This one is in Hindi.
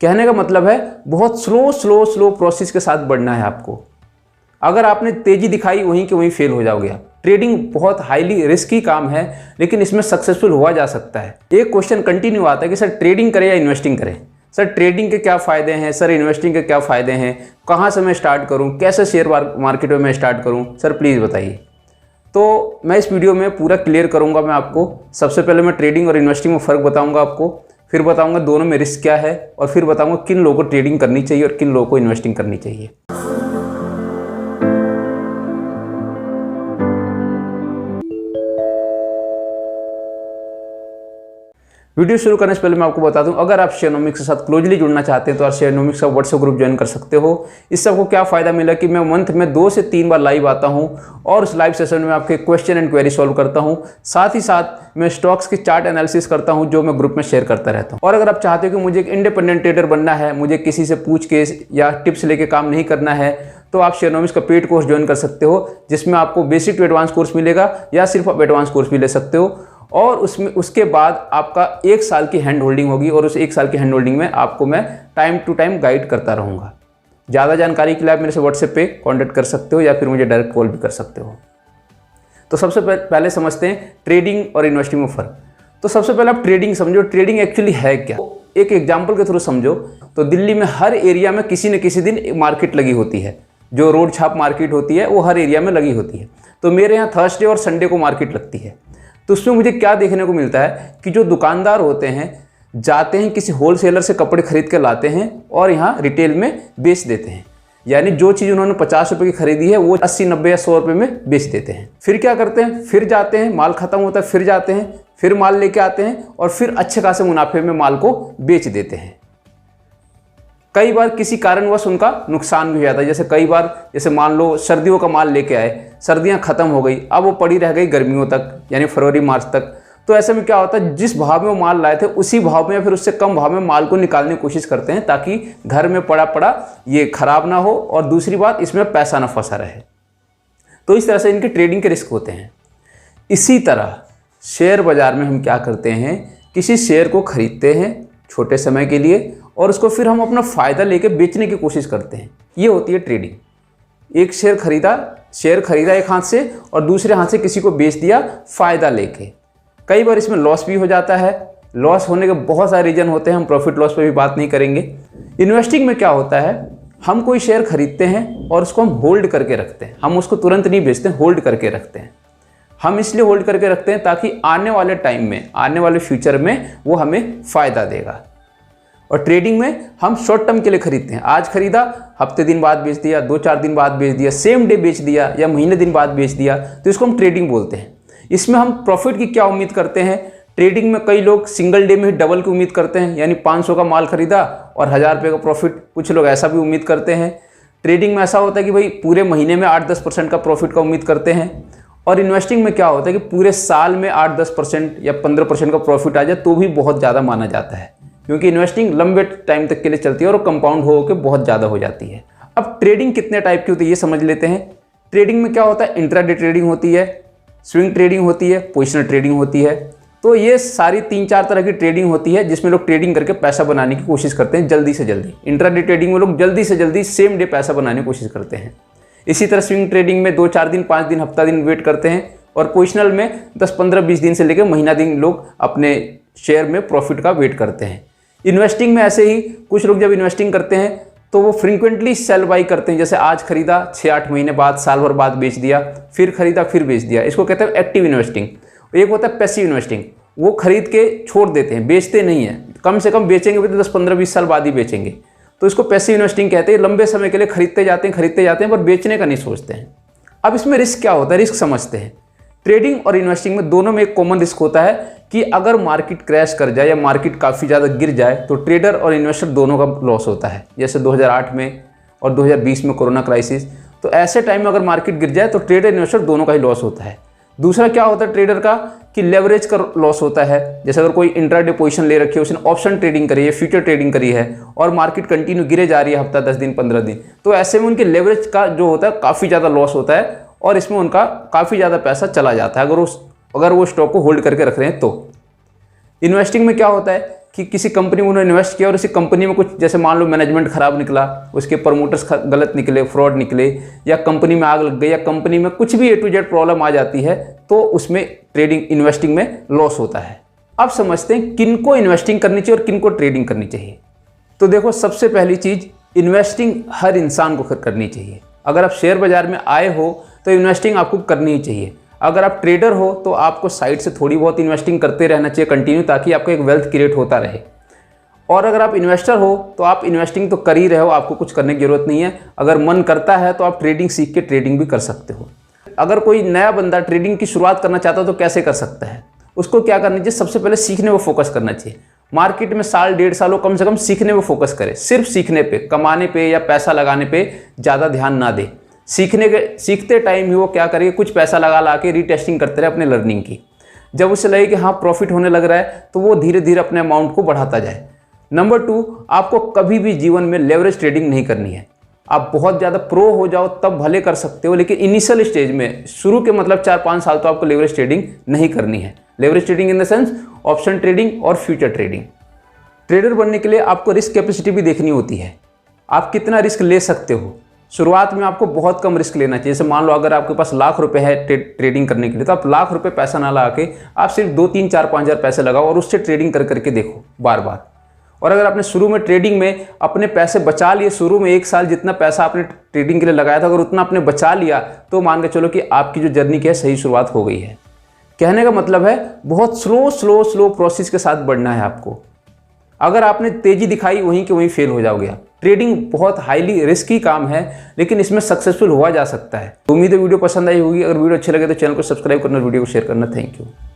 कहने का मतलब है बहुत स्लो प्रोसेस के साथ बढ़ना है आपको। अगर आपने तेजी दिखाई वहीं के वहीं फेल हो जाओगे आप। ट्रेडिंग बहुत हाईली रिस्की काम है, लेकिन इसमें सक्सेसफुल हुआ जा सकता है। एक क्वेश्चन कंटिन्यू आता है कि सर ट्रेडिंग करें या इन्वेस्टिंग करें। सर ट्रेडिंग के क्या फ़ायदे हैं, सर इन्वेस्टिंग के क्या फ़ायदे हैं, कहाँ से मैं स्टार्ट करूँ, कैसे शेयर मार्केट में मैं स्टार्ट करूँ, सर प्लीज़ बताइए। तो मैं इस वीडियो में पूरा क्लियर करूँगा मैं आपको। सबसे पहले मैं ट्रेडिंग और इन्वेस्टिंग में फ़र्क बताऊँगा आपको, फिर बताऊँगा दोनों में रिस्क क्या है, और फिर बताऊँगा किन लोगों को ट्रेडिंग करनी चाहिए और किन लोगों को इन्वेस्टिंग करनी चाहिए। वीडियो शुरू करने से पहले मैं आपको बता दूं, अगर आप शेयरनोमिक्स के साथ क्लोजली जुड़ना चाहते हैं तो आप शेयरनोमिक्स का व्हाट्सएप ग्रुप ज्वाइन कर सकते हो। इससे आपको क्या फ़ायदा मिला कि मैं मंथ में 2 से 3 बार लाइव आता हूं और उस लाइव सेशन में आपके क्वेश्चन एंड क्वेरी सॉल्व करता हूं। साथ ही साथ मैं स्टॉक्स की चार्ट एनालिसिस करता हूं जो मैं ग्रुप में शेयर करता रहता हूं। और अगर आप चाहते हो कि मुझे एक इंडिपेंडेंट ट्रेडर बनना है, मुझे किसी से पूछ के या टिप्स लेके काम नहीं करना है, तो आप शेयरनोमिक्स का पेड कोर्स ज्वाइन कर सकते हो, जिसमें आपको बेसिक टू एडवांस कोर्स मिलेगा या सिर्फ आप एडवांस कोर्स भी ले सकते हो। और उसके बाद आपका 1 साल की हैंड होल्डिंग होगी और उस 1 साल की हैंड होल्डिंग में आपको मैं टाइम टू टाइम गाइड करता रहूँगा। ज़्यादा जानकारी के लिए आप मेरे से व्हाट्सएप पे कांटेक्ट कर सकते हो या फिर मुझे डायरेक्ट कॉल भी कर सकते हो। तो सबसे पहले समझते हैं ट्रेडिंग और इन्वेस्टिंग में फ़र्क। तो सबसे पहले आप ट्रेडिंग समझो, ट्रेडिंग एक्चुअली है क्या। एक एग्जाम्पल के थ्रू समझो तो दिल्ली में हर एरिया में किसी न किसी दिन मार्केट लगी होती है, जो रोड छाप मार्केट होती है वो हर एरिया में लगी होती है। तो मेरे यहाँ थर्सडे और संडे को मार्केट लगती है। तो उसमें मुझे क्या देखने को मिलता है कि जो दुकानदार होते हैं जाते हैं किसी होलसेलर से कपड़े खरीद के लाते हैं और यहाँ रिटेल में बेच देते हैं। यानी जो चीज़ उन्होंने 50 रुपये की खरीदी है वो 80, 90 या 100 रुपये में बेच देते हैं। फिर क्या करते हैं, फिर जाते हैं, माल खत्म होता है, फिर जाते हैं, फिर माल लेके आते हैं और फिर अच्छे खासे मुनाफे में माल को बेच देते हैं। कई बार किसी कारणवश उनका नुकसान भी हो जाता है। जैसे कई बार, जैसे मान लो सर्दियों का माल लेके आए, सर्दियां खत्म हो गई, अब वो पड़ी रह गई गर्मियों तक, यानी फरवरी मार्च तक। तो ऐसे में क्या होता है, जिस भाव में वो माल लाए थे उसी भाव में या फिर उससे कम भाव में माल को निकालने की कोशिश करते हैं ताकि घर में पड़ा ये खराब ना हो और दूसरी बात इसमें पैसा ना फंसा रहे। तो इस तरह से इनके ट्रेडिंग के रिस्क होते हैं। इसी तरह शेयर बाजार में हम क्या करते हैं, किसी शेयर को खरीदते हैं छोटे समय के लिए और उसको फिर हम अपना फ़ायदा लेके बेचने की कोशिश करते हैं। ये होती है ट्रेडिंग। एक शेयर खरीदा एक हाथ से और दूसरे हाथ से किसी को बेच दिया फ़ायदा लेके। कई बार इसमें लॉस भी हो जाता है। लॉस होने के बहुत सारे रीज़न होते हैं, हम प्रॉफिट लॉस पे भी बात नहीं करेंगे। इन्वेस्टिंग में क्या होता है, हम कोई शेयर खरीदते हैं और उसको हम होल्ड करके रखते हैं। हम उसको तुरंत नहीं बेचते, होल्ड करके रखते हैं। हम इसलिए होल्ड करके रखते हैं ताकि आने वाले टाइम में, आने वाले फ्यूचर में वो हमें फ़ायदा देगा। और ट्रेडिंग में हम शॉर्ट टर्म के लिए खरीदते हैं। आज खरीदा, हफ्ते दिन बाद बेच दिया, 2-4 दिन बाद बेच दिया, सेम डे बेच दिया या महीने दिन बाद बेच दिया, तो इसको हम ट्रेडिंग बोलते हैं। इसमें हम प्रॉफिट की क्या उम्मीद करते हैं, ट्रेडिंग में कई लोग सिंगल डे में ही डबल की उम्मीद करते हैं, यानी 500 का माल खरीदा और 1000 रुपये का प्रॉफिट। कुछ लोग ऐसा भी उम्मीद करते हैं। ट्रेडिंग में ऐसा होता है कि भाई पूरे महीने में 8-10% का प्रॉफिट का उम्मीद करते हैं। और इन्वेस्टिंग में क्या होता है कि पूरे साल में 8-10% या 15% का प्रॉफिट आ जाए तो भी बहुत ज़्यादा माना जाता है, क्योंकि इन्वेस्टिंग लंबे टाइम तक के लिए चलती है और कंपाउंड हो के बहुत ज़्यादा हो जाती है। अब ट्रेडिंग कितने टाइप की होती है ये समझ लेते हैं। ट्रेडिंग में क्या होता है, इंट्राडे ट्रेडिंग होती है, स्विंग ट्रेडिंग होती है, पोजिशनल ट्रेडिंग होती है। तो ये सारी 3-4 तरह की ट्रेडिंग होती है जिसमें लोग ट्रेडिंग करके पैसा बनाने की कोशिश करते हैं जल्दी से जल्दी। इंट्राडे ट्रेडिंग में लोग जल्दी से जल्दी सेम डे पैसा बनाने की कोशिश करते हैं। इसी तरह स्विंग ट्रेडिंग में 2-4 दिन, 5 दिन, हफ्ता दिन वेट करते हैं। और पोजिशनल में 10, 15, 20 दिन से लेकर महीना दिन लोग अपने शेयर में प्रॉफिट का वेट करते हैं। इन्वेस्टिंग में ऐसे ही कुछ लोग जब इन्वेस्टिंग करते हैं तो वो फ्रीक्वेंटली सेल बाई करते हैं। जैसे आज खरीदा, 6-8 महीने बाद, साल भर बाद बेच दिया, फिर खरीदा, फिर बेच दिया। इसको कहते हैं एक्टिव इन्वेस्टिंग। एक होता है पैसिव इन्वेस्टिंग, वो खरीद के छोड़ देते हैं, बेचते नहीं है। कम से कम बेचेंगे भी तो 10, 15, 20 साल बाद ही बेचेंगे, तो इसको पैसिव इन्वेस्टिंग कहते हैं। लंबे समय के लिए खरीदते जाते हैं पर बेचने का नहीं सोचते हैं। अब इसमें रिस्क क्या होता है, रिस्क समझते हैं। ट्रेडिंग और इन्वेस्टिंग में दोनों में एक कॉमन रिस्क होता है कि अगर मार्केट क्रैश कर जाए या मार्केट काफ़ी ज़्यादा गिर जाए तो ट्रेडर और इन्वेस्टर दोनों का लॉस होता है। जैसे 2008 में और 2020 में कोरोना क्राइसिस, तो ऐसे टाइम में अगर मार्केट गिर जाए तो ट्रेडर इन्वेस्टर दोनों का ही लॉस होता है। दूसरा क्या होता है ट्रेडर का कि लेवरेज का लॉस होता है। जैसे अगर कोई इंट्राडे पोजीशन ले रखी है, उसने ऑप्शन ट्रेडिंग करी है, फ्यूचर ट्रेडिंग करी है और मार्केट कंटिन्यू गिरे जा रही है हफ्ता, 10 दिन, 15 दिन, तो ऐसे में उनके लेवरेज का जो होता है काफ़ी ज़्यादा लॉस होता है और इसमें उनका काफ़ी ज़्यादा पैसा चला जाता है अगर वो स्टॉक को होल्ड करके रख रहे हैं। तो इन्वेस्टिंग में क्या होता है कि किसी कंपनी में उन्होंने इन्वेस्ट किया और उसी कंपनी में कुछ, जैसे मान लो मैनेजमेंट खराब निकला, उसके प्रमोटर्स गलत निकले, फ्रॉड निकले, या कंपनी में आग लग गई, या कंपनी में कुछ भी A to Z प्रॉब्लम आ जाती है, तो उसमें ट्रेडिंग इन्वेस्टिंग में लॉस होता है। अब समझते हैं किनको इन्वेस्टिंग करनी चाहिए और किनको ट्रेडिंग करनी चाहिए। तो देखो, सबसे पहली चीज़, इन्वेस्टिंग हर इंसान को करनी चाहिए। अगर आप शेयर बाजार में आए हो तो इन्वेस्टिंग आपको करनी ही चाहिए। अगर आप ट्रेडर हो तो आपको साइड से थोड़ी बहुत इन्वेस्टिंग करते रहना चाहिए कंटिन्यू, ताकि आपको एक वेल्थ क्रिएट होता रहे। और अगर आप इन्वेस्टर हो तो आप इन्वेस्टिंग तो कर ही रहे हो, आपको कुछ करने की जरूरत नहीं है। अगर मन करता है तो आप ट्रेडिंग सीख के ट्रेडिंग भी कर सकते हो। अगर कोई नया बंदा ट्रेडिंग की शुरुआत करना चाहता हो तो कैसे कर सकता है? उसको क्या करना चाहिए? सबसे पहले सीखने पर फोकस करना चाहिए। मार्केट में साल 1.5 साल हो, कम से कम सीखने पे फोकस करें। सिर्फ सीखने पे, कमाने पे या पैसा लगाने पे ज़्यादा ध्यान ना दे। सीखते टाइम ही वो क्या करेगा, कुछ पैसा लगा के रीटेस्टिंग करते रहे अपने लर्निंग की। जब उसे लगे कि हाँ प्रॉफिट होने लग रहा है, तो वो धीरे धीरे अपने अमाउंट को बढ़ाता जाए। नंबर 2, आपको कभी भी जीवन में लेवरेज ट्रेडिंग नहीं करनी है। आप बहुत ज़्यादा प्रो हो जाओ तब भले कर सकते हो, लेकिन इनिशियल स्टेज में, शुरू के मतलब 4-5 साल तो आपको लेवरेज ट्रेडिंग नहीं करनी है। Leverage trading in the sense option trading और फ्यूचर ट्रेडिंग। ट्रेडर बनने के लिए आपको रिस्क कैपेसिटी भी देखनी होती है। आप कितना रिस्क ले सकते हो। शुरुआत में आपको बहुत कम रिस्क लेना चाहिए। जैसे मान लो अगर आपके पास लाख रुपए है ट्रेडिंग करने के लिए, तो आप लाख रुपए पैसा ना लगा के आप सिर्फ 2-3-4-5 हज़ार पैसे लगाओ और उससे ट्रेडिंग करके देखो बार बार। और अगर आपने शुरू में ट्रेडिंग में अपने पैसे बचा लिए, शुरू में 1 साल जितना पैसा आपने ट्रेडिंग के लिए लगाया था, अगर उतना आपने बचा लिया, तो मान के चलो कि आपकी जो जर्नी की है सही शुरुआत हो गई है। कहने का मतलब है बहुत स्लो प्रोसेस के साथ बढ़ना है आपको। अगर आपने तेजी दिखाई, वहीं के वहीं फेल हो जाओगे आप। ट्रेडिंग बहुत हाईली रिस्की काम है, लेकिन इसमें सक्सेसफुल हुआ जा सकता है। उम्मीद है वीडियो पसंद आई होगी। अगर वीडियो अच्छी लगे तो चैनल को सब्सक्राइब करना, वीडियो को शेयर करना। Thank you.